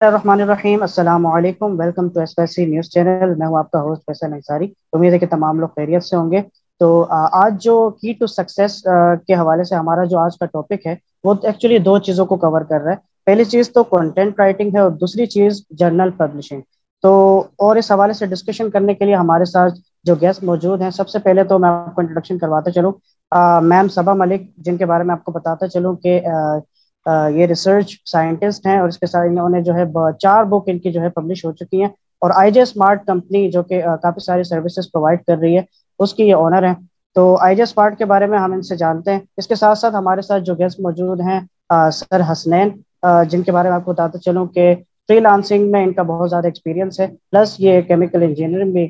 रहमानिर्रहीम अस्सलाम वालेकुम। Welcome to SPC news channel. मैं हूं आपका होस्ट फैसल अंसारी। उम्मीद है कि तमाम लोग खैरियत से होंगे। तो आज जो की टू सक्सेस के हवाले से हमारा जो आज का टॉपिक है वो एक्चुअली दो चीज़ों को कवर कर रहा है। पहली चीज़ तो कंटेंट राइटिंग है और दूसरी चीज़ जर्नल पब्लिशिंग। तो और इस हवाले से डिस्कशन करने के लिए हमारे साथ जो गेस्ट मौजूद हैं, सबसे पहले तो मैं आपको इंट्रोडक्शन करवाता चलूँ। मैम सबा मलिक, जिनके बारे में आपको बताता चलूँ कि ये रिसर्च साइंटिस्ट हैं और इसके साथ इन्होंने जो है चार बुक इनकी जो है पब्लिश हो चुकी हैं। और आईजे स्मार्ट कंपनी जो कि काफ़ी सारी सर्विसेज प्रोवाइड कर रही है, उसकी ये ओनर हैं। तो आईजे स्मार्ट के बारे में हम इनसे जानते हैं। इसके साथ साथ हमारे साथ जो गेस्ट मौजूद हैं, सर हसनैन, जिनके बारे में आपको बताते चलूँ कि फ्रीलांसिंग में इनका बहुत ज़्यादा एक्सपीरियंस है, प्लस ये केमिकल इंजीनियरिंग भी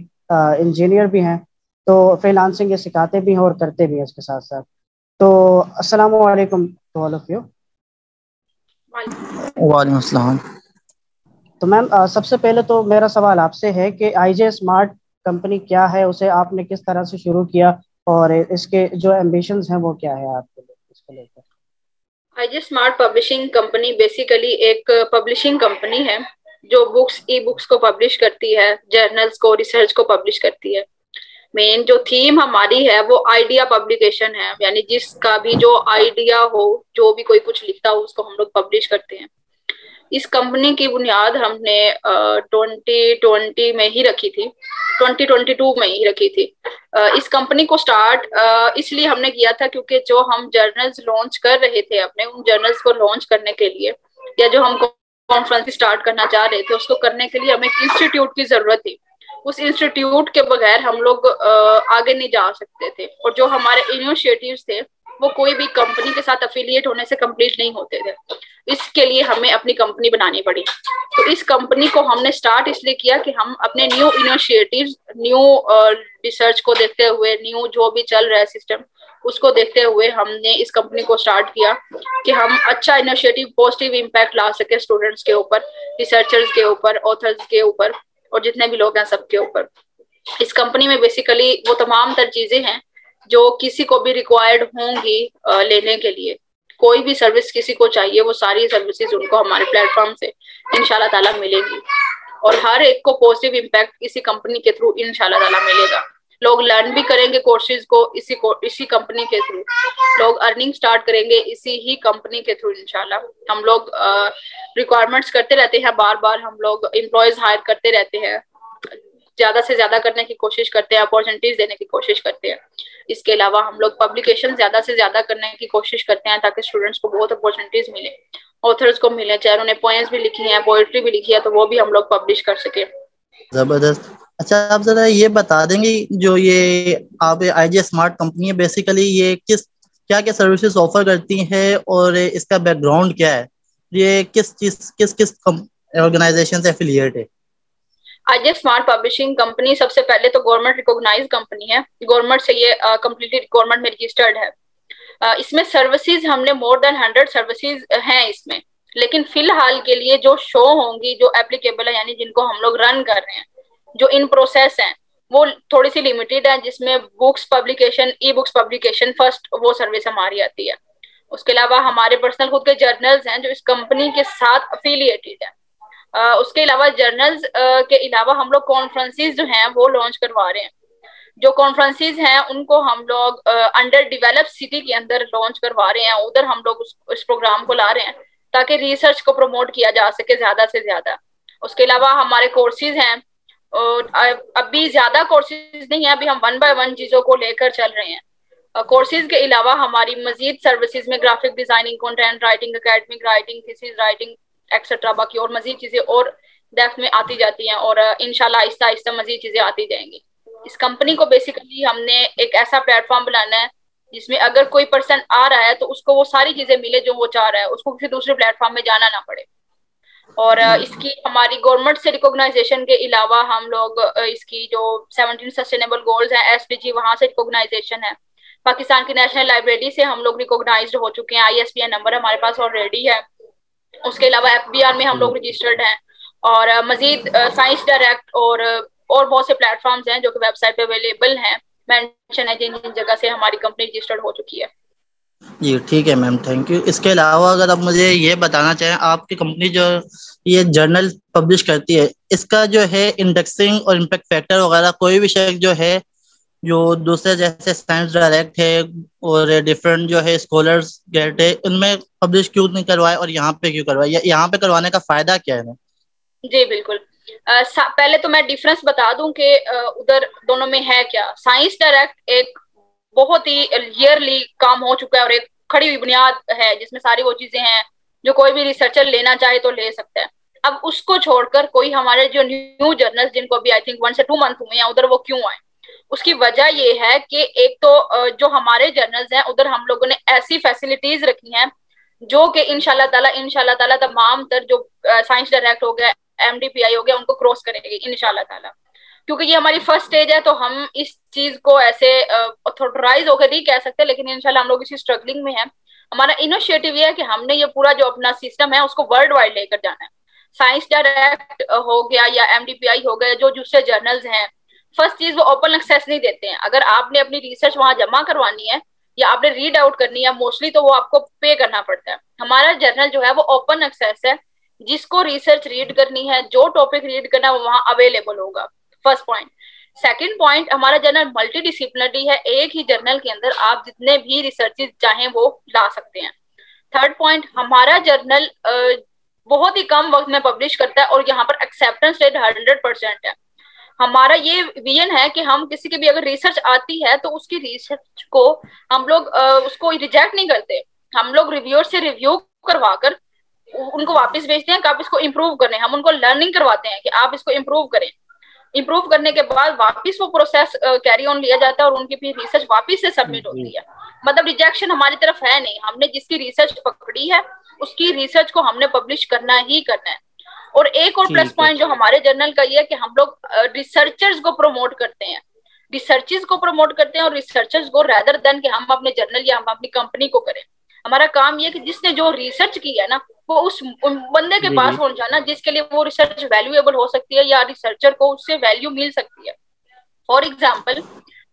इंजीनियर भी हैं। तो फ्रीलांसिंग ये सिखाते भी हैं और करते भी हैं इसके साथ साथ। तो अस्सलाम वालेकुम टू ऑल ऑफ यू। वालेकुम अस्सलाम। तो मैम, सबसे पहले तो मेरा सवाल आपसे है कि आईजे स्मार्ट कंपनी क्या है, उसे आपने किस तरह से शुरू किया और इसके जो एम्बिशंस हैं वो क्या है आपके लिए इसको लेकर। IJ smart publishing company basically एक पब्लिशिंग कंपनी है जो बुक्स ई बुक्स को पब्लिश करती है, जर्नल्स को, रिसर्च को पब्लिश करती है। मेन जो थीम हमारी है वो आइडिया पब्लिकेशन है, यानी जिसका भी जो आइडिया हो, जो भी कोई कुछ लिखता हो, उसको हम लोग पब्लिश करते हैं। इस कंपनी की बुनियाद हमने 2020 में ही रखी थी, 2022 में ही रखी थी। इस कंपनी को स्टार्ट इसलिए हमने किया था क्योंकि जो हम जर्नल्स लॉन्च कर रहे थे अपने, उन जर्नल्स को लॉन्च करने के लिए, या जो हम कॉन्फ्रेंस स्टार्ट करना चाह रहे थे, उसको करने के लिए हमें एक इंस्टीट्यूट की जरूरत थी। उस इंस्टीट्यूट के बगैर हम लोग आगे नहीं जा सकते थे। और जो हमारे इनिशिएटिव्स थे वो कोई भी कंपनी के साथ अफिलिएट होने से कंप्लीट नहीं होते थे। इसके लिए हमें अपनी कंपनी बनानी पड़ी। तो इस कंपनी को हमने स्टार्ट इसलिए किया कि हम अपने न्यू इनिशिएटिव्स, न्यू रिसर्च को देखते हुए, न्यू जो भी चल रहा है सिस्टम, उसको देखते हुए हमने इस कंपनी को स्टार्ट किया कि हम अच्छा इनिशिएटिव, पॉजिटिव इम्पैक्ट ला सके स्टूडेंट्स के ऊपर, रिसर्चर्स के ऊपर, ऑथर्स के ऊपर, और जितने भी लोग हैं सबके ऊपर। इस कंपनी में बेसिकली वो तमाम तर चीजें हैं जो किसी को भी रिक्वायर्ड होंगी लेने के लिए। कोई भी सर्विस किसी को चाहिए, वो सारी सर्विसेज उनको हमारे प्लेटफॉर्म से इंशाल्लाह ताला मिलेंगी। और हर एक को पॉजिटिव इम्पैक्ट इसी कंपनी के थ्रू इंशाल्लाह ताला मिलेगा। लोग लर्न भी करेंगे कोर्सेज को इसी कंपनी के थ्रू। लोग अर्निंग स्टार्ट करेंगे इसी ही कंपनी के थ्रू इंशाल्लाह। हम लोग रिक्वायरमेंट्स करते रहते हैं, बार बार हम लोग एम्प्लॉयज हायर करते रहते हैं, ज्यादा से ज्यादा करने की कोशिश करते हैं, अपॉर्चुनिटीज देने की कोशिश करते हैं। इसके अलावा हम लोग पब्लिकेशन ज्यादा से ज्यादा करने की कोशिश करते हैं ताकि स्टूडेंट्स को बहुत अपॉर्चुनिटीज मिले, ऑथर्स को मिले, चाहे उन्होंने पोएम्स भी लिखी है, पोएट्री भी लिखी है, तो वो भी हम लोग पब्लिश कर सके। जबरदस्त। अच्छा, आप जरा ये बता देंगे जो ये आप आईजे स्मार्ट कंपनी है, बेसिकली ये किस क्या क्या सर्विसेज ऑफर करती है और इसका बैकग्राउंड क्या है? ये किस चीज किस किस ऑर्गेनाइजेशन से एफिलिएट है? आईजे स्मार्ट पब्लिशिंग कंपनी सबसे पहले तो गवर्नमेंट रिकॉग्नाइज कंपनी है। गवर्नमेंट से ये कम्प्लीटली गवर्नमेंट में रजिस्टर्ड है। इसमें सर्विसेज हमने मोर देन 100 सर्विसेज हैं इसमें। लेकिन फिलहाल के लिए जो शो होंगी, जो एप्लीकेबल है, यानी जिनको हम लोग रन कर रहे हैं, जो इन प्रोसेस हैं, वो थोड़ी सी लिमिटेड है। जिसमें books publication, e books publication first, वो सर्विस हमारी आती है। उसके अलावा हमारे पर्सनल खुद के जर्नल्स हैं जो इस कंपनी के साथ अफिलिएटेड है। उसके अलावा जर्नल्स के अलावा हम लोग कॉन्फ्रेंसेज जो हैं वो लॉन्च करवा रहे हैं। जो कॉन्फ्रेंसेज हैं उनको हम लोग अंडर डेवलप सिटी के अंदर लॉन्च करवा रहे हैं। उधर हम लोग उस प्रोग्राम को ला रहे हैं ताकि रिसर्च को प्रमोट किया जा सके ज्यादा से ज्यादा। उसके अलावा हमारे कोर्सेज हैं, और अभी ज्यादा कोर्सेज नहीं है, अभी हम 1 बाय 1 चीजों को लेकर चल रहे हैं। कोर्सेज के अलावा हमारी मजीद सर्विसेज में graphic designing, content writing, academic writing, thesis writing etcetera, बाकी और मजीद चीजें और डेप्थ में आती जाती हैं, और इंशाल्लाह आहिस्ता आहिस्ता मजीद चीजें आती जाएंगी। इस कंपनी को बेसिकली हमने एक ऐसा प्लेटफॉर्म बनाना है जिसमें अगर कोई पर्सन आ रहा है तो उसको वो सारी चीजें मिले जो वो चाह रहा है, उसको किसी दूसरे प्लेटफॉर्म में जाना ना पड़े। और इसकी हमारी गवर्नमेंट से रिकॉग्नाइजेशन के अलावा हम लोग इसकी जो 17 सस्टेनेबल गोल्स हैं, एसडीजी, वहां से रिकॉग्नाइजेशन है। पाकिस्तान की नेशनल लाइब्रेरी से हम लोग रिकॉग्नाइज्ड हो चुके हैं, आईएसबीएन नंबर हमारे पास ऑलरेडी है। उसके अलावा एफबीआर में हम लोग रजिस्टर्ड हैं। और मजीद साइंस डायरेक्ट और बहुत से प्लेटफॉर्म्स हैं जो कि वेबसाइट पे अवेलेबल हैं, मेंशन है जिन जिन जगह से हमारी कंपनी रजिस्टर्ड हो चुकी है। जी ठीक है मैम, थैंक यू। इसके अलावा अगर आप मुझे ये बताना चाहें, आपकी कंपनी जो ये जर्नल पब्लिश करती है, इसका जो है इंडेक्सिंग और इम्पैक्ट फैक्टर वगैरह कोई भी शख्स जो है, जो दूसरे जैसे साइंस डायरेक्ट है और डिफरेंट जो है स्कॉलर्स गेट है, उनमें पब्लिश क्यों नहीं करवाए और यहाँ पे क्यों करवाए, यहाँ पे करवाने का फायदा क्या है? जी बिल्कुल। पहले तो मैं डिफरेंस बता दूं कि उधर दोनों में है क्या। साइंस डायरेक्ट एक बहुत ही ईयरली काम हो चुका है और एक खड़ी हुई बुनियाद है जिसमें सारी वो चीजें हैं जो कोई भी रिसर्चर लेना चाहे तो ले सकता है। अब उसको छोड़कर कोई हमारे जो न्यू जर्नल्स जिनको अभी आई थिंक 1 से 2 मंथ हुए हैं उधर वो क्यों आए, उसकी वजह ये है कि एक तो जो हमारे जर्नल्स हैं उधर हम लोगों ने ऐसी फैसिलिटीज रखी हैं जो कि इंशाल्लाह ताला तमाम तर जो साइंस डायरेक्ट हो गया, एमडीपीआई हो गया, उनको क्रॉस करेगी इंशाल्लाह ताला। क्योंकि ये हमारी फर्स्ट स्टेज है तो हम इस चीज को ऐसे ऑथोराइज होकर नहीं कह सकते, लेकिन इंशाल्लाह हम लोग इसी स्ट्रगलिंग में है। हमारा इनिशिएटिव ये है कि हमने ये पूरा जो अपना सिस्टम है उसको वर्ल्ड वाइड लेकर जाना है। साइंस डायरेक्ट हो गया या एमडीपीआई हो गया, जो दूसरे जर्नल्स हैं, फर्स्ट चीज वो ओपन एक्सेस नहीं देते हैं। अगर आपने अपनी रिसर्च वहां जमा करवानी है या आपने रीड आउट करनी है मोस्टली, तो वो आपको पे करना पड़ता है। हमारा जर्नल जो है वो ओपन एक्सेस है, जिसको रिसर्च रीड करनी है, जो टॉपिक रीड करना है वो वहां अवेलेबल होगा। First point. सेकंड पॉइंट, हमारा जर्नल मल्टी डिसिप्लिनरी है, एक ही जर्नल के अंदर आप जितने भी रिसर्चेस चाहें वो ला सकते हैं। थर्ड पॉइंट, हमारा जर्नल बहुत ही कम वक्त में पब्लिश करता है और यहाँ पर एक्सेप्टेंस रेट 100% है। हमारा ये विजन है कि हम किसी की भी अगर रिसर्च आती है तो उसकी रिसर्च को हम लोग उसको रिजेक्ट नहीं करते। हम लोग रिव्यूअर से रिव्यू करवाकर उनको वापस भेजते हैं कि आप इसको इम्प्रूव करें। हम उनको लर्निंग करवाते हैं कि आप इसको इम्प्रूव करें। इम्प्रूव करने के बाद वापस वो प्रोसेस कैरी ऑन लिया जाता है और उनकी फिर रिसर्च वापस से सबमिट होती है। मतलब रिजेक्शन हमारी तरफ है नहीं, हमने जिसकी रिसर्च पकड़ी है उसकी रिसर्च को हमने पब्लिश करना ही करना है। और एक और प्लस पॉइंट जो हमारे जर्नल का ये है कि हम लोग रिसर्चर्स को प्रमोट करते हैं, रिसर्चेस को प्रमोट करते हैं और रिसर्चर्स को रेदर देन कि हम अपने जर्नल या हम अपनी कंपनी को करें। हमारा काम ये कि जिसने जो रिसर्च की है ना वो उस बंदे के पास पहुंचाना जिसके लिए वो रिसर्च वैल्यूएबल हो सकती है या रिसर्चर को उससे वैल्यू मिल सकती है। फॉर एग्जाम्पल,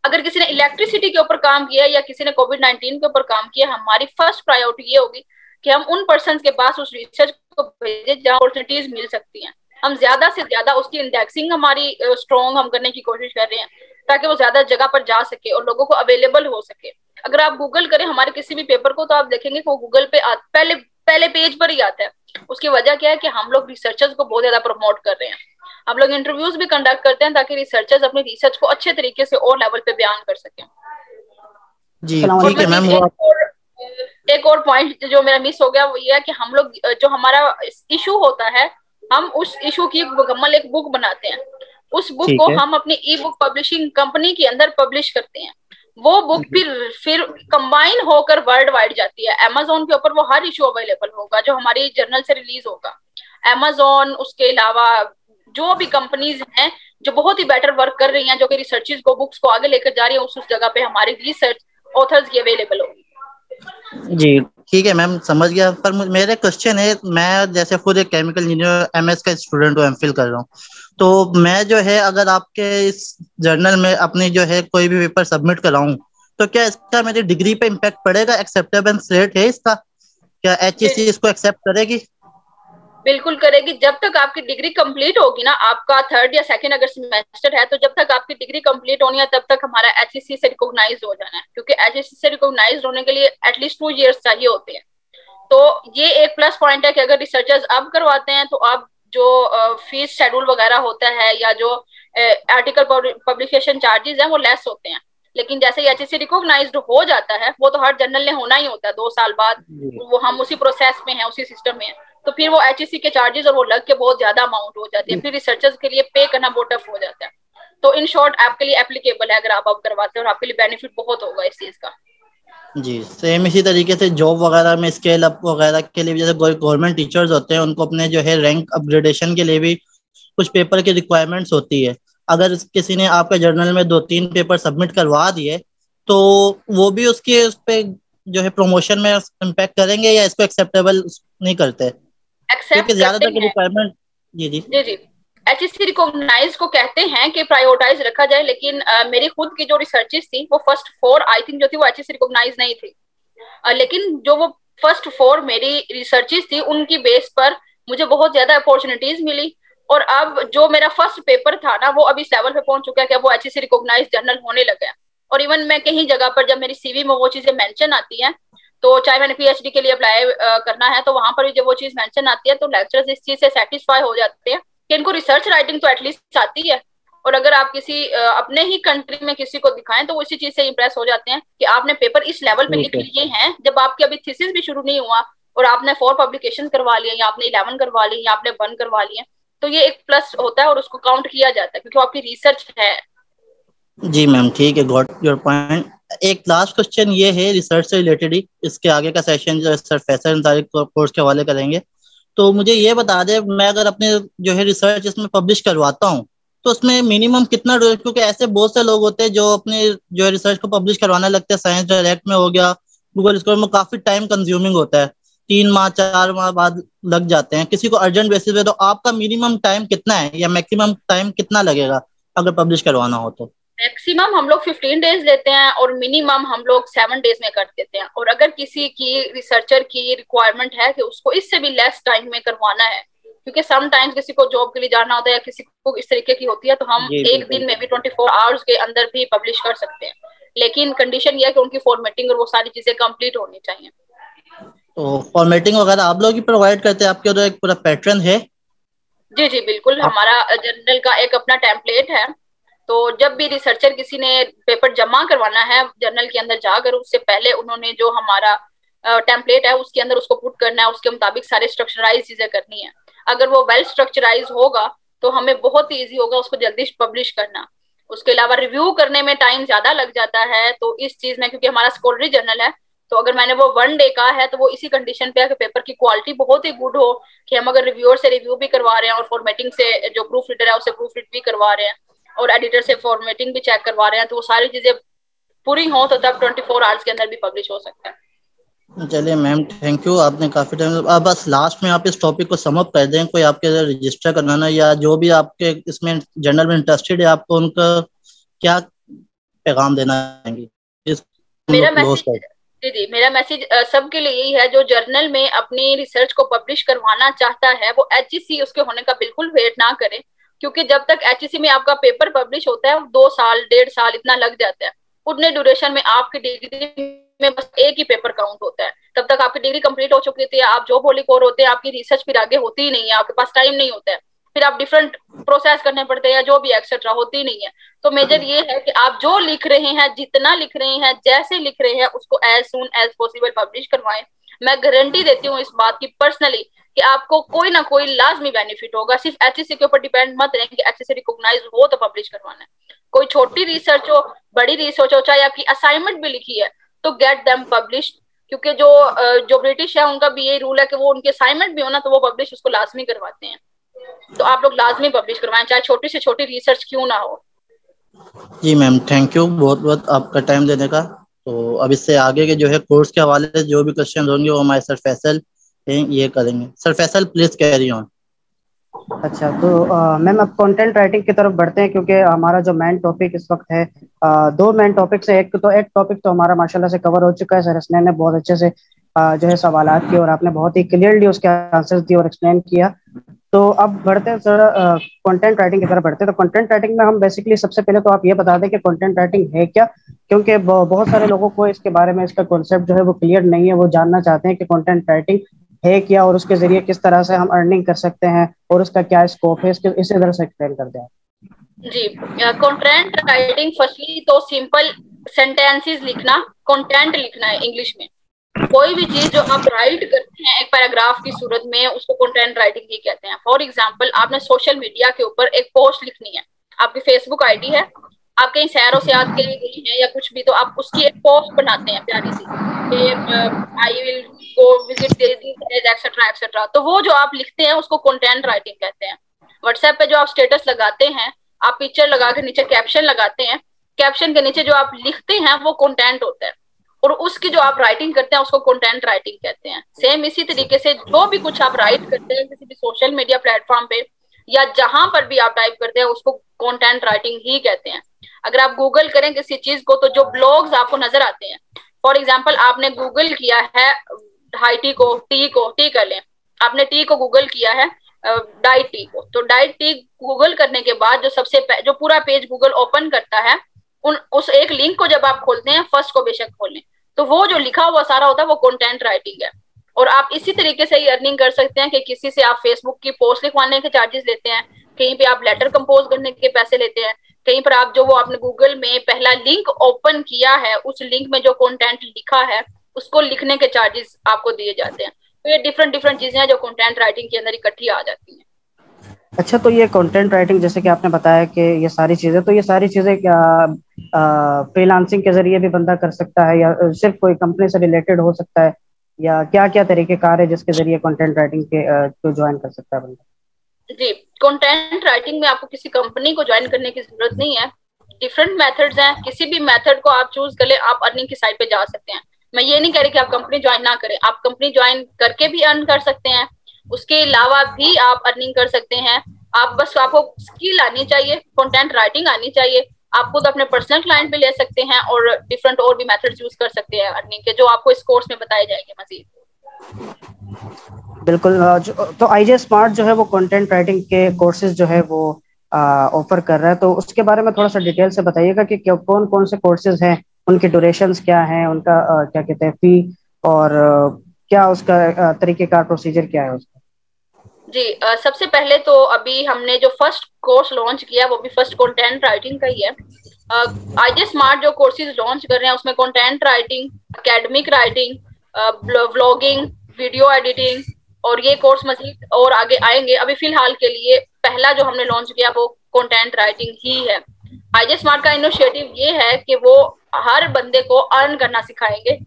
अगर किसी ने इलेक्ट्रिसिटी के ऊपर काम किया या किसी ने कोविड-19 के ऊपर काम किया, हमारी फर्स्ट प्रायोरिटी ये होगी कि हम उन पर्सन के पास उस रिसर्च को भेजें जहाँ अपॉर्चुनिटीज मिल सकती हैं। हम ज्यादा से ज्यादा उसकी इंडेक्सिंग हमारी स्ट्रॉन्ग हम करने की कोशिश कर रहे हैं ताकि वो ज्यादा जगह पर जा सके और लोगों को अवेलेबल हो सके। अगर आप गूगल करें हमारे किसी भी पेपर को तो आप देखेंगे कि वो गूगल पे पहले पहले पेज पर ही आता है। उसकी वजह क्या है कि हम लोग रिसर्चर्स को बहुत ज्यादा प्रमोट कर रहे हैं। हम लोग इंटरव्यूज भी कंडक्ट करते हैं ताकि रिसर्चर्स अपनी रिसर्च को अच्छे तरीके से और लेवल पे बयान कर सकें। जी ठीक है मैम। एक और पॉइंट जो मेरा मिस हो गया वो ये है कि हम लोग जो हमारा इशू होता है हम उस इशू की मुकम्मल एक बुक बनाते हैं। उस बुक को हम अपनी ई बुक पब्लिशिंग कंपनी के अंदर पब्लिश करते हैं। वो बुक फिर कंबाइन होकर वर्ल्ड वाइड जाती है। अमेज़न के ऊपर वो हर इशू अवेलेबल होगा जो हमारी जर्नल से रिलीज होगा। अमेज़न, उसके अलावा जो भी कंपनीज हैं जो बहुत ही बेटर वर्क कर रही हैं, जो कि रिसर्चेस को बुक्स को आगे लेकर जा रही है, उस जगह पे हमारी रिसर्च ऑथर्स की अवेलेबल होगी। जी ठीक है मैम, समझ गया। पर मेरे क्वेश्चन है, मैं जैसे खुद एक केमिकल इंजीनियर एमएस का स्टूडेंट हूँ, एमफिल कर रहा हूँ, तो मैं जो है अगर आपके इस जर्नल में अपनी जो है कोई भी पेपर सबमिट कराऊं तो क्या इसका मेरी डिग्री पे इम्पैक्ट पड़ेगा? एक्सेप्टेंस रेट है इसका? क्या एचईसी इसको एक्सेप्ट करेगी? बिल्कुल करेगी। जब तक आपकी डिग्री कंप्लीट होगी ना, आपका थर्ड या सेकंड अगर सेमेस्टर है तो जब तक आपकी डिग्री कंप्लीट होनी है तब तक हमारा एचईसी से रिकॉग्नाइज हो जाना है, क्योंकि एचईसी से रिकॉग्नाइज होने के लिए एटलीस्ट 2 years चाहिए होते हैं। तो ये एक प्लस पॉइंट है कि अगर रिसर्चर्स अब करवाते हैं तो अब जो फीस शेड्यूल वगैरह होता है या जो आर्टिकल पब्लिकेशन चार्जेस हैं वो लेस होते हैं। लेकिन जैसे एचईसी रिकॉग्नाइज्ड हो जाता है, वो तो हर जर्नल ने होना ही होता है 2 साल बाद, वो हम उसी प्रोसेस में है, उसी सिस्टम में है, तो फिर वो एचईसी के चार्जेस और वो लग के बहुत ज्यादा अमाउंट हो जाते हैं, फिर रिसर्चर्स के लिए पे करना बहुत टफ हो जाता है। तो इन शॉर्ट आपके लिए एप्लीकेबल है अगर आप अब करवाते हैं और आपके लिए बेनिफिट बहुत होगा इस चीज का। जी सेम इसी तरीके से जॉब वगैरह में स्केल अप वगैरह के लिए जैसे गवर्नमेंट टीचर्स होते हैं उनको अपने जो है रैंक अपग्रेडेशन के लिए भी कुछ पेपर की रिक्वायरमेंट्स होती है। अगर किसी ने आपके जर्नल में 2-3 पेपर सबमिट करवा दिए तो वो भी उसके उस पे जो है प्रमोशन में इम्पैक्ट करेंगे या इसको एक्सेप्टेबल नहीं करते? क्योंकि ज्यादातर रिक्वायरमेंट जी जी जी जी एचईसी रिकॉग्नाइज को कहते हैं कि प्रायोरिटाइज रखा जाए, लेकिन मेरी खुद की जो रिसर्चेस थी वो फर्स्ट 4 आई थिंक जो थी वो एचईसी रिकॉग्नाइज नहीं थी। लेकिन जो वो फर्स्ट 4 मेरी रिसर्चेस थी उनकी बेस पर मुझे बहुत ज्यादा अपॉर्चुनिटीज मिली। और अब जो मेरा फर्स्ट पेपर था ना, वो अभी इस लेवल पे पहुंच चुका है कि वो HEC रिकॉग्नाइज जर्नल होने लगा है। और इवन मैं कहीं जगह पर जब मेरी CV में वो चीजें मेंशन आती हैं, तो चाहे मैंने PhD के लिए अप्लाई करना है, तो वहां पर भी जब वो चीज मेंशन आती है तो लेक्चरर्स इस चीज से सेटिस्फाई हो जाते हैं कि इनको रिसर्च राइटिंग तो एटलीस्ट आती है। और अगर आप किसी अपने ही कंट्री में किसी को दिखाएं तो वो इसी चीज से इंप्रेस हो जाते हैं कि आपने पेपर इस लेवल पे लिख लिए हैं, जब आपकी अभी थीसिस भी शुरू नहीं हुआ और आपने 4 पब्लिकेशन करवा लिया, या आपने 11 करवा ली, या आपने 1 करवा लिया। तो ये एक प्लस होता है और उसको काउंट किया जाता है क्योंकि आपकी रिसर्च है। जी मैम, ठीक है, गॉट योर पॉइंट। एक लास्ट क्वेश्चन ये है रिसर्च से रिलेटेड ही, इसके आगे का सेशन जो सर फैसल अंसारी कोर्स के हवाले करेंगे। तो मुझे ये बता दे, मैं अगर अपने जो है रिसर्च इसमें पब्लिश करवाता हूँ तो उसमें मिनिमम कितना रोज, क्योंकि ऐसे बहुत से लोग होते हैं जो अपने जो है रिसर्च को पब्लिश करवाने लगते हैं, साइंस डायरेक्ट में हो गया, गूगल स्कॉलर में, काफी टाइम कंज्यूमिंग होता है, 3 माह 4 माह बाद लग जाते हैं किसी को अर्जेंट बेसिस पे। तो आपका मिनिमम टाइम कितना है या मैक्सिमम टाइम कितना लगेगा अगर पब्लिश करवाना हो तो? मैक्सिमम हम लोग 15 डेज लेते हैं और मिनिमम हम लोग 7 डेज में कर देते हैं। और अगर किसी की रिसर्चर की रिक्वायरमेंट है कि उसको इससे भी लेस टाइम में करवाना है, क्योंकि समटाइम्स किसी को जॉब के लिए जाना होता है या किसी को इस तरीके की होती है, तो हम एक दिन में भी 24 आवर्स के अंदर भी पब्लिश कर सकते हैं। लेकिन कंडीशन ये है कि उनकी फॉर्मेटिंग और वो सारी चीजें कंप्लीट होनी चाहिए। तो फॉर्मेटिंग वगैरह आप लोग ही प्रोवाइड करते हैं? आपके उधर एक पूरा पैटर्न है? जी जी बिल्कुल, हमारा जर्नल का एक अपना टेम्पलेट है। तो जब भी रिसर्चर किसी ने पेपर जमा करवाना है जर्नल के अंदर जाकर, उससे पहले उन्होंने जो हमारा टेम्पलेट है उसके अंदर उसको पुट करना है, उसके मुताबिक सारे स्ट्रक्चराइज चीजें करनी है। अगर वो वेल स्ट्रक्चराइज होगा तो हमें बहुत ही ईजी होगा उसको जल्दी पब्लिश करना। उसके अलावा रिव्यू करने में टाइम ज्यादा लग जाता है, तो इस चीज में क्योंकि हमारा स्कॉलरी जर्नल है, तो अगर मैंने वो 1 डे का है तो वो इसी कंडीशन पे है कि पेपर की क्वालिटी बहुत ही गुड हो, कि हम अगर रिव्यूअर से रिव्यू भी करवा रहे हैं और फॉर्मेटिंग से जो प्रूफ रीडर है उसे प्रूफ रीड भी करवा रहे हैं और एडिटर से फॉर्मेटिंग भी चेक करवा रहे हैं, तो वो सारी चीजें पूरी हो तो तब 24 आवर्स के अंदर भी पब्लिश हो सकता है। चलिए मैम, थैंक यू, आपने काफी टाइम। अब बस लास्ट में आप इस टॉपिक को समअप कर दें, कोई आपके रजिस्टर कराना या जो भी आपके इसमें जर्नल में इंटरेस्टेड है, आपको उनका क्या पैगाम देना चाहेंगे? मेरा मैसेज जी जी मेरा मैसेज सबके लिए यही है, जो जर्नल में अपनी रिसर्च को पब्लिश करवाना चाहता है वो HEC उसके होने का बिल्कुल वेट ना करे, क्योंकि जब तक HEC में आपका पेपर पब्लिश होता है 2 साल 1.5 साल इतना लग जाता है। उतने ड्यूरेशन में आपकी डिग्री में बस एक ही पेपर काउंट होता है, तब तक आपकी डिग्री कंप्लीट हो चुकी थी, आप जॉब होली कोर होते हैं, आपकी रिसर्च फिर आगे होती ही नहीं है, आपके पास टाइम नहीं होता है, फिर आप डिफरेंट प्रोसेस करने पड़ते हैं या जो भी एक्सेट्रा होती नहीं है। तो मेजर ये है कि आप जो लिख रहे हैं, जितना लिख रहे हैं, जैसे लिख रहे हैं, उसको as soon as possible publish करवाएं। मैं गारंटी देती हूँ इस बात की पर्सनली कि आपको कोई ना कोई लाजमी बेनिफिट होगा। सिर्फ HEC के ऊपर डिपेंड मत रहें कि HEC रिकॉग्नाइज हो तो पब्लिश करवाना है। कोई छोटी रिसर्च हो, बड़ी रिसर्च हो, चाहे आपकी असाइनमेंट भी लिखी है तो गेट देम पब्लिश, क्योंकि जो ब्रिटिश है उनका भी यही रूल है कि वो उनके असाइनमेंट भी हो ना तो वो पब्लिश उसको लाजमी करवाते हैं। तो आप लोग लाजमी पब्लिश करवाएं, चाहे छोटी से छोटी रिसर्च क्यों ना हो। जी मैम, थैंक यू बहुत बहुत आपका टाइम देने का। तो अब इससे आगे के जो है कोर्स के हवाले से जो भी क्वेश्चन होंगे वो हमारे सर फैसल ये करेंगे। Sir Faisal, please carry on. अच्छा, तो मैम अब कंटेंट राइटिंग की तरफ बढ़ते हैं, क्योंकि हमारा जो मेन टॉपिक इस वक्त है, 2 मेन टॉपिक्स है। एक टॉपिक तो हमारा माशाल्लाह से कवर हो चुका है, सर हसनैन ने बहुत अच्छे से जो है सवालात किए और आपने बहुत ही क्लियरली उसके आंसर्स दिए और एक्सप्लेन किया। तो अब बढ़ते हैं सर कंटेंट राइटिंग की तरफ बढ़ते हैं। तो कंटेंट राइटिंग में हम बेसिकली सबसे पहले तो आप ये बता दें कि कंटेंट राइटिंग है क्या, क्योंकि बहुत सारे लोगों को इसके बारे में, इसका कॉन्सेप्ट जो है वो क्लियर नहीं है। वो जानना चाहते हैं कि कंटेंट राइटिंग है क्या और उसके जरिए किस तरह से हम अर्निंग कर सकते हैं और उसका क्या स्कोप है, इसी तरह से एक्सप्लेन कर दें। जी, कंटेंट राइटिंग फर्स्टली तो सिंपल सेंटेंसेस लिखना, कंटेंट लिखना है इंग्लिश में। कोई भी चीज जो आप राइट करते हैं एक पैराग्राफ की सूरत में, उसको कंटेंट राइटिंग ही कहते हैं। फॉर एग्जांपल, आपने सोशल मीडिया के ऊपर एक पोस्ट लिखनी है, आपकी फेसबुक आईडी है, आप कहीं सैरो से याद के लिए गई हैं या कुछ भी, तो आप उसकी एक पोस्ट बनाते हैं प्यारी सी, I will go visit etcetera etcetera. तो वो जो आप लिखते हैं उसको कंटेंट राइटिंग कहते हैं। व्हाट्सएप पे जो आप स्टेटस लगाते हैं, आप पिक्चर लगा के नीचे कैप्शन लगाते हैं, कैप्शन के नीचे जो आप लिखते हैं वो कंटेंट होता है, और उसकी जो आप राइटिंग करते हैं उसको कंटेंट राइटिंग कहते हैं। सेम इसी तरीके से जो भी कुछ आप राइट करते हैं किसी भी सोशल मीडिया प्लेटफॉर्म पे या जहां पर भी आप टाइप करते हैं उसको कंटेंट राइटिंग ही कहते हैं। अगर आप गूगल करें किसी चीज को तो जो ब्लॉग्स आपको नजर आते हैं, फॉर एग्जाम्पल आपने गूगल किया है हाई टी कर लें, आपने टी को गूगल किया है डाइट टी को, तो डाइट टी गूगल करने के बाद जो पूरा पेज गूगल ओपन करता है, उस एक लिंक को जब आप खोलते हैं, फर्स्ट को बेशक खोल लें, तो वो जो लिखा हुआ सारा होता है वो कंटेंट राइटिंग है। और आप इसी तरीके से ही अर्निंग कर सकते हैं कि किसी से आप फेसबुक की पोस्ट लिखवाने के चार्जेस लेते हैं, कहीं पे आप लेटर कंपोज करने के पैसे लेते हैं, कहीं पर आप जो वो आपने गूगल में पहला लिंक ओपन किया है उस लिंक में जो कंटेंट लिखा है उसको लिखने के चार्जेस आपको दिए जाते हैं। तो ये डिफरेंट चीजें हैं जो कंटेंट राइटिंग के अंदर इकट्ठी आ जाती हैं। अच्छा, तो ये कंटेंट राइटिंग जैसे कि आपने बताया कि ये सारी चीजें, तो ये सारी चीजें क्या फ्रीलांसिंग के जरिए भी बंदा कर सकता है, या सिर्फ कोई कंपनी से रिलेटेड हो सकता है, या क्या क्या तरीके कार है जिसके जरिए कंटेंट राइटिंग के को ज्वाइन कर सकता है बंदा? जी, कंटेंट राइटिंग में आपको किसी कंपनी को ज्वाइन करने की जरूरत नहीं है। डिफरेंट मेथड्स हैं, किसी भी मेथड को आप चूज कर ले, आप अर्निंग की साइड पे जा सकते हैं। मैं ये नहीं कह रही कि आप कंपनी ज्वाइन ना करें, आप कंपनी ज्वाइन करके भी अर्न कर सकते हैं, उसके अलावा भी आप अर्निंग कर सकते हैं। आपको स्किल आनी चाहिए, कंटेंट राइटिंग आनी चाहिए, आप खुद अपने पर्सनल क्लाइंट पे ले सकते हैं और डिफरेंट और भी मेथड्स यूज कर सकते हैं अर्निंग के, जो आपको इस कोर्स में बताए जाएंगे मजीद। बिल्कुल। तो आईजे स्मार्ट जो है वो कंटेंट राइटिंग के कोर्सेज जो है वो ऑफर कर रहा है, तो उसके बारे में थोड़ा सा डिटेल से बताइएगा कि कौन कौन से कोर्सेज हैं, उनके ड्यूरेशंस क्या हैं, उनका क्या कहते हैं फी, और क्या उसका तरीकेकार प्रोसीजर क्या है उसका? जी, सबसे पहले तो अभी हमने जो फर्स्ट कोर्स लॉन्च किया वो भी फर्स्ट कंटेंट राइटिंग का ही है। आईजे स्मार्ट जो कोर्सेज लॉन्च कर रहे हैं उसमें content writing, academic writing, vlogging, video editing और ये कोर्स मजीद और आगे आएंगे। अभी फिलहाल के लिए पहला जो हमने लॉन्च किया वो कंटेंट राइटिंग ही है। आईजे स्मार्ट का इनिशिएटिव ये है कि वो हर बंदे को अर्न करना सिखाएंगे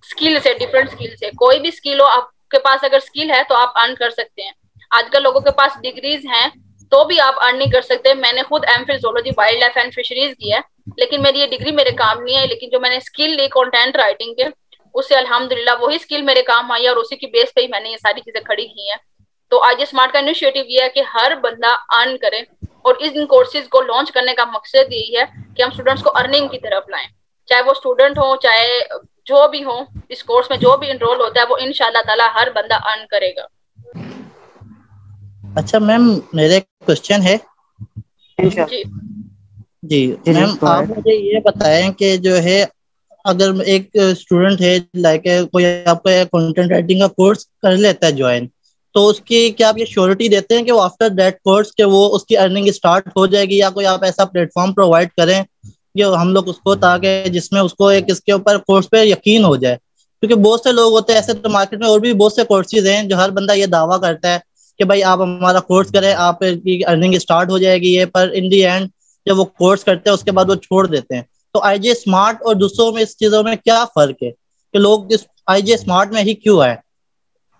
स्किल से, डिफरेंट स्किल से। कोई भी स्किल हो, आपके पास अगर स्किल है तो आप अर्न कर सकते हैं। आजकल लोगों के पास डिग्रीज हैं तो भी आप अर्न नहीं कर सकते। मैंने खुद MPhil zoology wild life and fisheries की है, लेकिन मेरी ये डिग्री मेरे काम नहीं है, लेकिन जो मैंने स्किल ली कंटेंट राइटिंग के, उससे अल्हम्दुलिल्लाह वही स्किल मेरे काम आई और उसी की बेस पे ही मैंने ये सारी चीजें खड़ी की हैं। तो आईजे स्मार्ट का इनिशिएटिव ये है कि हर बंदा अर्न करे, और इन कोर्सेज को लॉन्च करने का मकसद यही है कि हम स्टूडेंट्स को अर्निंग की तरफ लाएं, चाहे वो स्टूडेंट हो चाहे जो भी हो। इस कोर्स में जो भी इनरोल होता है वो इंशाल्लाह ताला हर बंदा अर्न करेगा। अच्छा मैम, मेरे क्वेश्चन है। जी जी मैम, आप मुझे ये बताएं कि जो है अगर एक स्टूडेंट है लाइक कोई आपका कंटेंट राइटिंग का कोर्स कर लेता है ज्वाइन, तो उसकी क्या आप ये श्योरिटी देते हैं कि वो आफ्टर दैट कोर्स के वो उसकी अर्निंग स्टार्ट हो जाएगी, या कोई आप ऐसा प्लेटफॉर्म प्रोवाइड करें कि हम लोग उसको, ताकि जिसमें उसको एक इसके ऊपर कोर्स पे यकीन हो जाए? क्योंकि बहुत से लोग होते हैं ऐसे, तो मार्केट में और भी बहुत से कोर्सेज हैं जो हर बंदा ये दावा करता है कि भाई आप हमारा कोर्स करें, आपकी अर्निंग स्टार्ट हो जाएगी ये, पर इन दी एंड जब वो कोर्स करते हैं उसके बाद वो छोड़ देते हैं। तो आईजे स्मार्ट और दूसरों में इस चीजों में क्या फर्क है कि लोग इस आईजे स्मार्ट में ही क्यों आए?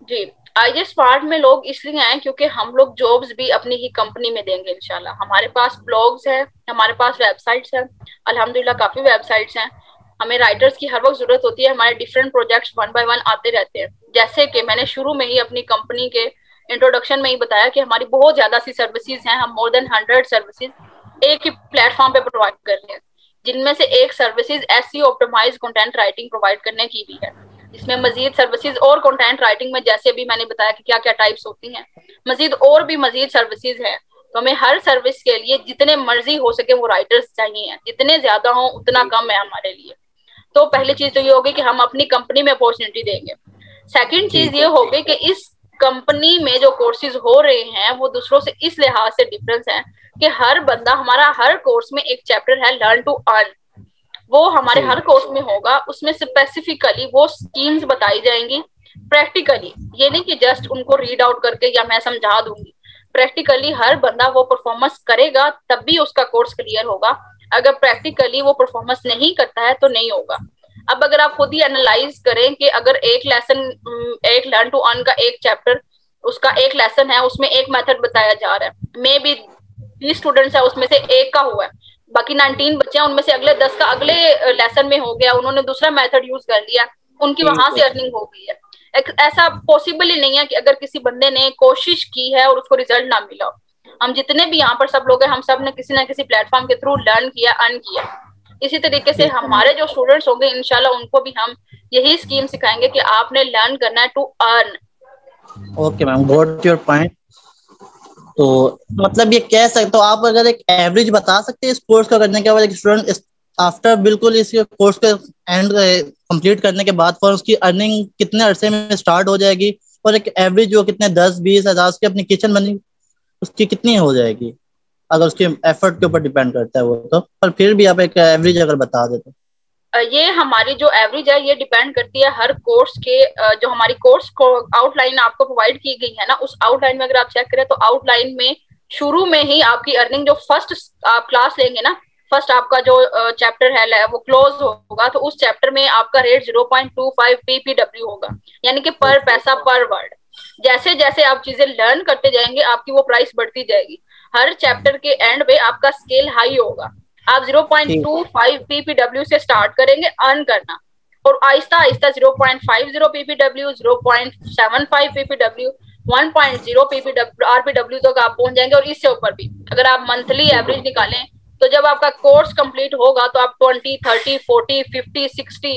जी, आईजे स्मार्ट में लोग इसलिए आए क्योंकि हम लोग जॉब्स भी अपनी ही कंपनी में देंगे इंशाल्लाह। हमारे पास ब्लॉग्स है, हमारे पास वेबसाइट्स है, अल्हम्दुलिल्लाह काफी वेबसाइट्स हैं। हमें राइटर्स की हर वक्त जरूरत होती है, हमारे डिफरेंट प्रोजेक्ट्स 1 बाय 1 आते रहते हैं। जैसे कि मैंने शुरू में ही अपनी कंपनी के इंट्रोडक्शन में ही बताया कि हमारी बहुत ज्यादा सी सर्विसेज हैं, हम मोर देन 100 सर्विसेज एक ही प्लेटफॉर्म पे प्रोवाइड कर रहे हैं, जिनमें से एक services SEO optimized content writing provide करने की भी है। इसमें मजीद सर्विसेज और कंटेंट राइटिंग में जैसे भी मैंने बताया कि क्या क्या टाइप्स होती हैं, मजीद और भी मजीद सर्विसेज हैं। तो हमें हर सर्विस के लिए जितने मर्जी हो सके वो राइटर्स चाहिए, जितने ज्यादा हो उतना कम है हमारे लिए। तो पहली चीज तो ये होगी कि हम अपनी कंपनी में अपॉर्चुनिटी देंगे। सेकंड चीज ये होगी कि इस कंपनी में जो कोर्सेज हो रहे हैं वो दूसरों से इस लिहाज से डिफरेंस है कि हर बंदा, हमारा हर कोर्स में एक चैप्टर है लर्न टू अर्न, वो हमारे हर कोर्स में होगा। उसमें स्पेसिफिकली वो स्कीम्स बताई जाएंगी प्रैक्टिकली, ये नहीं कि जस्ट उनको रीड आउट करके या मैं समझा दूंगी। प्रैक्टिकली हर बंदा वो परफॉर्मेंस करेगा तब भी उसका कोर्स क्लियर होगा। अगर प्रैक्टिकली वो परफॉर्मेंस नहीं करता है तो नहीं होगा। अब अगर आप खुद ही एनालाइज करें कि अगर एक लेसन, एक लर्न टू अर्न का एक चैप्टर, उसका एक लेसन है, उसमें एक मेथड बताया जा रहा है, मे बी 20 स्टूडेंट्स है उसमें से एक का हुआ है, बाकी 19 बच्चे हैं उनमें से अगले 10 का अगले लेसन में हो गया, उन्होंने दूसरा मेथड यूज कर लिया, उनकी वहां से अर्निंग हो गई है। ऐसा पॉसिबल ही नहीं है कि अगर किसी बंदे ने कोशिश की है और उसको रिजल्ट ना मिला। हम जितने भी यहाँ पर सब लोग हैं, हम सब ने किसी ना किसी प्लेटफॉर्म के थ्रू लर्न किया, अर्न किया। इसी तरीके से हमारे जो स्टूडेंट्स होंगे इंशाल्लाह उनको भी हम यही स्कीम सिखाएंगे कि आपने लर्न करना है to earn. Okay ma'am, got your point. तो मतलब ये कह सकते हो आप, अगर एक एवरेज बता सकते हैं इस कोर्स का करने के बाद एक स्टूडेंट आफ्टर बिल्कुल इस कोर्स के एंड कंप्लीट करने के बाद फॉर उसकी अर्निंग कितने अरसे में स्टार्ट हो जाएगी, और एक एवरेज जो कितने 10-20 हज़ार उसकी अपनी किचन बनी उसकी कितनी हो जाएगी, अगर उसके एफर्ट के ऊपर डिपेंड करता है वो तो, पर फिर भी आप एक एवरेज अगर बता देते। ये हमारी जो एवरेज है ये डिपेंड करती है हर कोर्स के जो हमारी कोर्स को आउटलाइन आपको प्रोवाइड की गई है ना, उस आउटलाइन में अगर आप चेक करें तो आउटलाइन में शुरू में ही आपकी अर्निंग जो फर्स्ट आप क्लास लेंगे ना, फर्स्ट आपका जो चैप्टर है वो क्लोज होगा तो उस चैप्टर में आपका रेट 0.25 PPW होगा, यानी कि पर पैसा पर वर्ड। जैसे जैसे आप चीजें लर्न करते जाएंगे आपकी वो प्राइस बढ़ती जाएगी। हर चैप्टर के एंड पे आपका स्केल हाई होगा। आप 0.25 PPW से स्टार्ट करेंगे अर्न करना, और Aahista Aahista 0.50 PPW, 0.75 PPW, 1.0 PPW RPW तक आप पहुंच जाएंगे, और इससे ऊपर भी अगर आप मंथली एवरेज निकालें तो जब आपका कोर्स कंप्लीट होगा तो आप 20, 30, 40, 50, 60,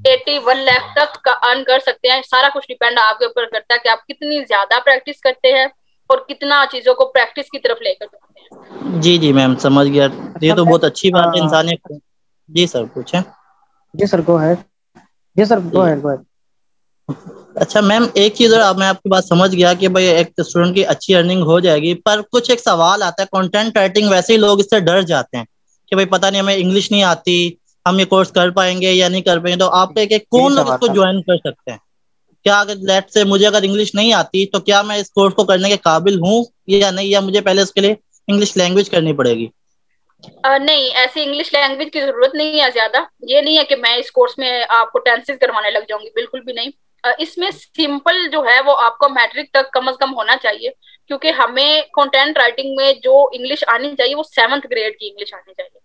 80, 1 लाख तक का अर्न कर सकते हैं। सारा कुछ डिपेंड आपके ऊपर करता है कि आप कितनी ज्यादा प्रैक्टिस करते हैं और कितना चीजों को प्रैक्टिस की तरफ लेकर जाते हैं। जी जी मैम, समझ गया। ये अच्छा तो बहुत अच्छी बात है मैम, इंसानियत को। जी सर, पूछें। जी सर गो है, जी सर गो जी। है, गो है। अच्छा मैम, एक चीज और, अब मैं आपकी बात समझ गया कि भाई एक स्टूडेंट की अच्छी अर्निंग हो जाएगी, पर कुछ एक सवाल आता है कंटेंट राइटिंग, वैसे ही लोग इससे डर जाते हैं कि भाई पता नहीं हमें इंग्लिश नहीं आती, हम ये कोर्स कर पाएंगे या नहीं कर पाएंगे, तो आप एक यही कौन लोग सवाल इसको था। ज्वाइन कर सकते हैं? क्या अगर लेट से मुझे अगर इंग्लिश नहीं आती तो क्या मैं इस कोर्स को करने के काबिल हूँ या नहीं, या मुझे पहले उसके लिए इंग्लिश लैंग्वेज करनी पड़ेगी? नहीं, ऐसी इंग्लिश लैंग्वेज की जरूरत नहीं है ज्यादा। ये नहीं है कि मैं इस कोर्स में आपको टेंसेस करवाने लग जाऊंगी, बिल्कुल भी नहीं। इसमें सिंपल जो है वो आपको मैट्रिक तक कम से कम होना चाहिए, क्योंकि हमें कंटेंट राइटिंग में जो इंग्लिश आनी चाहिए वो 7th ग्रेड की इंग्लिश आनी चाहिए।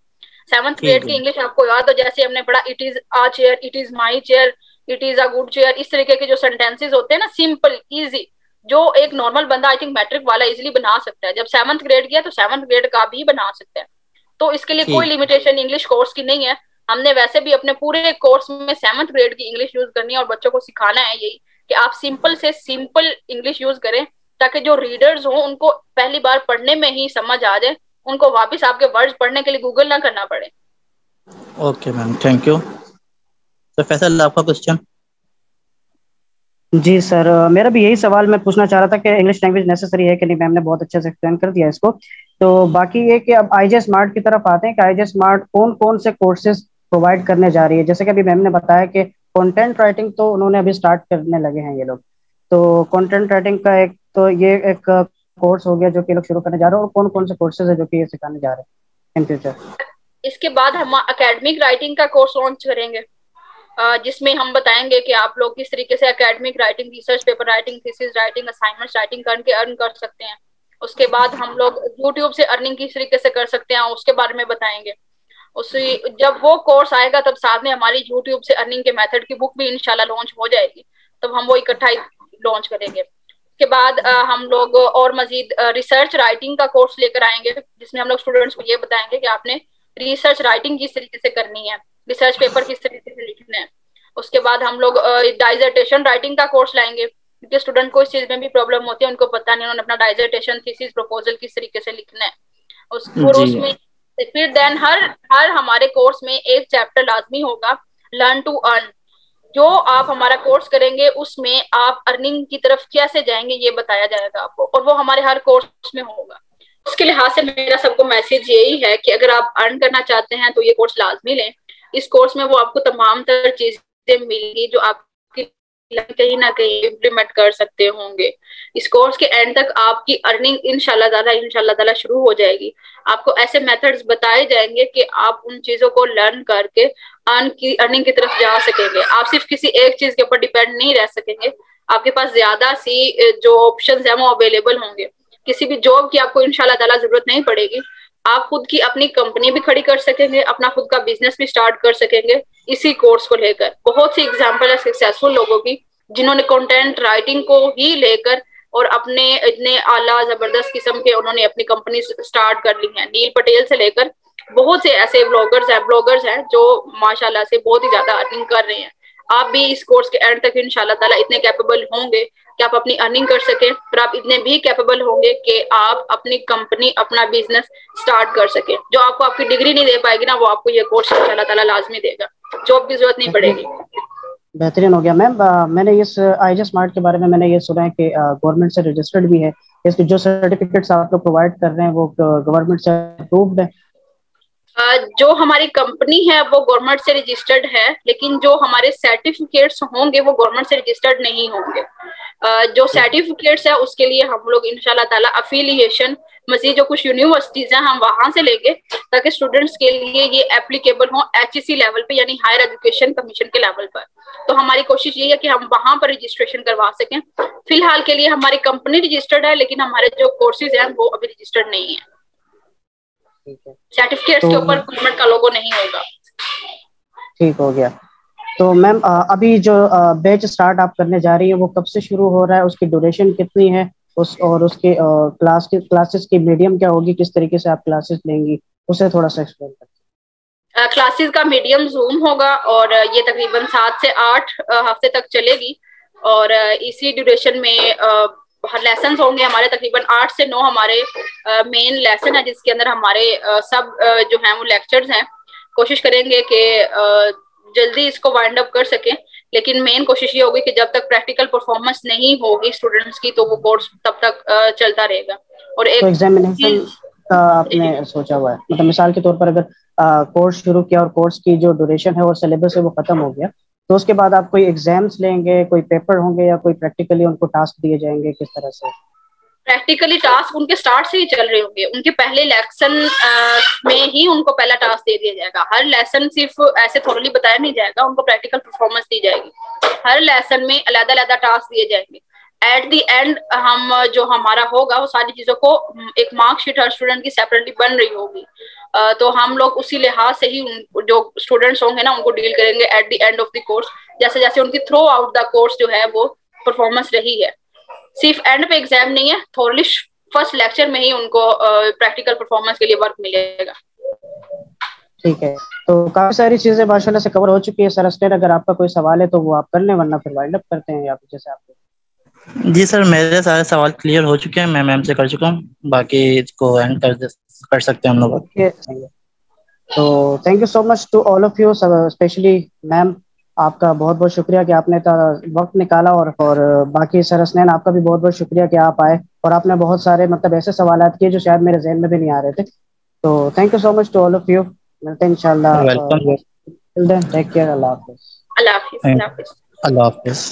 7th ठीक ग्रेड की है। इंग्लिश आपको याद हो, जैसे हमने पढ़ा it is a chair, it is my chair, it is a good chair, इस तरीके के जो सेंटेंसेस होते हैं ना, सिंपल इजी, जो एक नॉर्मल बंदा आई थिंक मैट्रिक वाला इजिली बना सकता है। जब 7th ग्रेड किया तो 7th ग्रेड का भी बना सकता है। तो इसके लिए कोई ठीक। लिमिटेशन इंग्लिश कोर्स की नहीं है। हमने वैसे भी अपने पूरे कोर्स में 7th ग्रेड की इंग्लिश यूज करनी है, और बच्चों को सिखाना है यही कि आप सिंपल से सिंपल इंग्लिश यूज करें, ताकि जो रीडर्स हो उनको पहली बार पढ़ने में ही समझ आ जाए, उनको वापस आपके वर्ड्स पढ़ने के लिए गूगल ना करना पड़े। Okay ma'am, thank you. तो फैसल, आपका क्वेश्चन। जी सर, मेरा भी यही सवाल मैं पूछना चाह रहा था कि इंग्लिश लैंग्वेज नेसेसरी है कि नहीं। मैम ने बहुत अच्छे से एक्सप्लेन कर दिया इसको। तो बाकी ये कि अब आईजे स्मार्ट की तरफ आते हैं कि आईजे स्मार्ट कौन कौन से कोर्सेज प्रोवाइड करने जा रही है। जैसे कि अभी मैम ने बताया कि कंटेंट राइटिंग तो उन्होंने अभी स्टार्ट करने लगे हैं ये लोग। तो कंटेंट राइटिंग का एक तो ये एक कोर्स हो गया जो कि लोग शुरू करने जा रहे हैं, और कौन कौन से कोर्सेज है जो कि ये सिखाने जा रहे हैं इन फ्यूचर। इसके बाद हम एकेडमिक राइटिंग का कोर्स लॉन्च करेंगे, जिसमें हम बताएंगे कि आप लोग किस तरीके से academic writing, research paper writing, thesis writing, assignments writing करके अर्न कर सकते हैं। उसके बाद हम लोग यूट्यूब से अर्निंग किस तरीके से कर सकते हैं उसके बारे में बताएंगे। उसी जब वो कोर्स आएगा तब साथ में हमारी यूट्यूब से अर्निंग के मेथड की बुक भी इंशाल्लाह लॉन्च हो जाएगी, तब हम वो इकट्ठा ही लॉन्च करेंगे। उसके बाद हम लोग और मजीद रिसर्च राइटिंग का कोर्स लेकर आएंगे, जिसमें हम लोग स्टूडेंट्स को ये बताएंगे कि आपने रिसर्च राइटिंग किस तरीके से करनी है, रिसर्च पेपर किस तरीके से लिखना है। उसके बाद हम लोग डाइजर्टेशन राइटिंग का कोर्स लाएंगे, क्योंकि स्टूडेंट को इस चीज में भी प्रॉब्लम होती है, उनको पता नहीं उन्होंने अपना डाइजर्टेशन, थीसिस, प्रपोजल किस तरीके से लिखना है। और जी। उसमें फिर देन हर हर हमारे कोर्स में एक चैप्टर लाजमी होगा लर्न टू अर्न। जो आप हमारा कोर्स करेंगे उसमें आप अर्निंग की तरफ कैसे जाएंगे ये बताया जाएगा आपको, और वो हमारे हर कोर्स में होगा। उसके लिहाज से मेरा सबको मैसेज यही है कि अगर आप अर्न करना चाहते हैं तो ये कोर्स लाजमी लें। इस कोर्स में वो आपको तमाम तरह चीजें मिलेंगी जो आपकी कहीं ना कहीं इम्प्लीमेंट कर सकते होंगे। इस कोर्स के एंड तक आपकी अर्निंग इंशाल्लाह ताला शुरू हो जाएगी। आपको ऐसे मेथड्स बताए जाएंगे कि आप उन चीजों को लर्न करके अर्निंग की तरफ जा सकेंगे। आप सिर्फ किसी एक चीज के ऊपर डिपेंड नहीं रह सकेंगे, आपके पास ज्यादा सी जो ऑप्शंस है वो अवेलेबल होंगे। किसी भी जॉब की आपको इंशाल्लाह ताला जरूरत नहीं पड़ेगी। आप खुद की अपनी कंपनी भी खड़ी कर सकेंगे, अपना खुद का बिजनेस भी स्टार्ट कर सकेंगे इसी कोर्स को लेकर। बहुत सी एग्जांपल है सक्सेसफुल लोगों की जिन्होंने कंटेंट राइटिंग को ही लेकर और अपने इतने आला जबरदस्त किस्म के उन्होंने अपनी कंपनी स्टार्ट कर ली है। नील पटेल से लेकर बहुत से ऐसे ब्लॉगर्स हैं जो माशाल्लाह से बहुत ही ज्यादा अर्निंग कर रहे हैं। आप भी इस कोर्स के एंड तक इंशाल्लाह ताला इतने कैपेबल होंगे कि आप अपनी अर्निंग कर सके, और आप इतने भी कैपेबल होंगे कि आप अपनी कंपनी, अपना बिजनेस स्टार्ट कर सके। जो आपको आपकी डिग्री नहीं दे पाएगी ना, वो आपको ये कोर्स इंशाल्लाह ताला लाजमी देगा, जॉब की जरूरत नहीं पड़ेगी। बेहतरीन हो गया मैम। मैंने इस आईजे स्मार्ट के बारे में मैंने ये सुना है कि गवर्नमेंट से रजिस्टर्ड भी है, इसके जो सर्टिफिकेट्स आप लोग प्रोवाइड कर रहे हैं वो गवर्नमेंट से अप्रूव्ड है? जो हमारी कंपनी है वो गवर्नमेंट से रजिस्टर्ड है, लेकिन जो हमारे सर्टिफिकेट्स होंगे वो गवर्नमेंट से रजिस्टर्ड नहीं होंगे। जो सर्टिफिकेट्स है उसके लिए हम लोग इंशाल्लाह ताला अफिलिएशन मजीद जो कुछ यूनिवर्सिटीज हैं हम वहां से लेंगे, ताकि स्टूडेंट्स के लिए ये एप्लीकेबल हो HEC लेवल पे, यानी हायर एजुकेशन कमीशन के लेवल पर। तो हमारी कोशिश ये है कि हम वहां पर रजिस्ट्रेशन करवा सकें। फिलहाल के लिए हमारी कंपनी रजिस्टर्ड है, लेकिन हमारे जो कोर्सेज हैं वो अभी रजिस्टर्ड नहीं है। सर्टिफिकेट्स के ऊपर गवर्नमेंट का लोगो नहीं होगा। ठीक हो गया। तो मैम अभी जो बैच स्टार्ट आप करने जा रही है वो कब से शुरू हो रहा है, उसकी ड्यूरेशन कितनी है, और उसके क्लासेस की मीडियम क्या होगी, किस तरीके से आप क्लासेस लेंगी, उसे थोड़ा सा एक्सप्लेन करें। क्लासेस का मीडियम जूम होगा और ये तकरीबन 7 से 8 हफ्ते तक चलेगी, और इसी ड्यूरेशन में लेसन होंगे हमारे तकरीबन 8 से 9 हमारे मेन लेसन है, जिसके अंदर हमारे सब जो हैं वो लेक्चर्स हैं। कोशिश करेंगे कि जल्दी इसको वाइंड अप कर सकें, लेकिन मेन कोशिश ये होगी कि जब तक प्रैक्टिकल परफॉर्मेंस नहीं होगी स्टूडेंट्स की, तो वो कोर्स तब तक चलता रहेगा। और एक एग्जामिनेशन का आपने सोचा हुआ है, मतलब मिसाल के तौर पर अगर कोर्स शुरू किया और कोर्स की जो ड्यूरेशन है और सिलेबस है वो खत्म हो गया, तो उसके बाद आप कोई एग्जाम्स लेंगे, कोई पेपर होंगे, या कोई प्रैक्टिकली उनको टास्क दिए जाएंगे, किस तरह से? प्रैक्टिकली टास्क उनके स्टार्ट से ही चल रहे होंगे। उनके पहले लेसन में ही उनको पहला टास्क दे दिया जाएगा। हर लेसन सिर्फ ऐसे थोरली बताया नहीं जाएगा, उनको प्रैक्टिकल परफॉर्मेंस दी जाएगी। हर लेसन में अलग-अलग टास्क दिए जाएंगे। एट द एंड हम जो हमारा होगा वो सारी चीजों को एक मार्कशीट हर स्टूडेंट की सेपरेटली बन रही होगी। तो हम लोग उसी लिहाज से ही जो स्टूडेंट्स होंगे ना उनको डील करेंगे at the end of the course, जैसे जैसे उनकी थ्रू आउट द कोर्स जो है वो परफॉर्मेंस रही है। सिर्फ एंड पे एग्जाम नहीं है, थोरली फर्स्ट लेक्चर में ही उनको प्रैक्टिकल परफॉर्मेंस के लिए वर्क मिलेगा। ठीक है, तो काफी सारी चीजें माशाल्लाह से कवर हो चुकी है। सर अस्टेर, अगर आपका कोई सवाल है तो वो आप कर लें, वरना फिर वाइंड अप करते हैं या जैसे आपको। जी सर, मेरे सारे सवाल क्लियर हो चुके हैं, मैं मैम से कर चुका हूँ, बाकी इसको एंड कर सकते हैं हम लोग। तो thank you so much to all of you, specially ma'am, आपका बहुत बहुत शुक्रिया कि आपने वक्त निकाला, और बाकी सर हसनैन आपका भी बहुत बहुत शुक्रिया कि आप आए और आपने बहुत सारे मतलब ऐसे सवाल किए जो शायद मेरे जहन में भी नहीं आ रहे थे। तो thank you so much to all of you, मिलते हैं इंशाल्लाह। वेलकम। टेक केयर, अल्लाह हाफिज़। अल्लाह हाफिज़। अल्लाह हाफिज़।